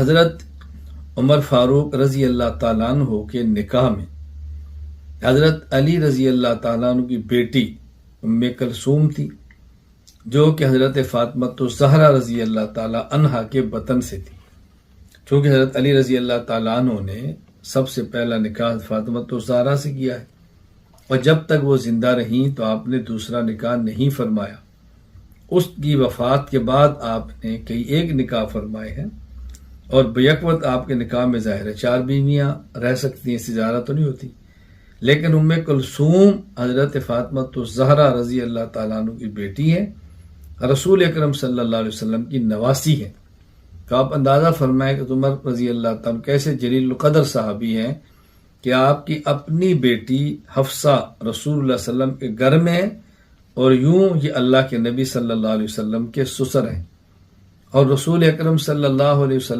حضرت عمر فاروق رضی اللہ تعالیٰ عنہ کے نکاح میں حضرت علی رضی اللہ تعالیٰ عنہ کی بیٹی ام کلثوم تھی، جو کہ حضرت فاطمہ الزہرا رضی اللہ تعالیٰ عنہا کے بطن سے تھی۔ چونکہ حضرت علی رضی اللہ تعالیٰ عنہ نے سب سے پہلا نکاح فاطمہ الزہرا سے کیا ہے، اور جب تک وہ زندہ رہیں تو آپ نے دوسرا نکاح نہیں فرمایا۔ اس کی وفات کے بعد آپ نے کئی ایک نکاح فرمائے ہیں، اور بیک وقت آپ کے نکاح میں ظاہر ہے 4 بیویاں رہ سکتی ہیں، اس سے زیادہ تو نہیں ہوتی۔ لیکن ام کلثوم حضرت فاطمہ الزہرا رضی اللہ تعالیٰ عنہ کی بیٹی ہے، رسول اکرم صلی اللہ علیہ وسلم کی نواسی ہے۔ تو آپ اندازہ فرمائیں کہ عمر رضی اللہ تعالیٰ کیسے جلیل القدر صحابی ہیں کہ آپ کی اپنی بیٹی حفصہ رسول اللہ صلی اللہ علیہ وسلم کے گھر میں ہے، اور یوں یہ اللہ کے نبی صلی اللہ علیہ وسلم کے سسر ہیں، اور رسول اکرم صلی اللہ علیہ وسلم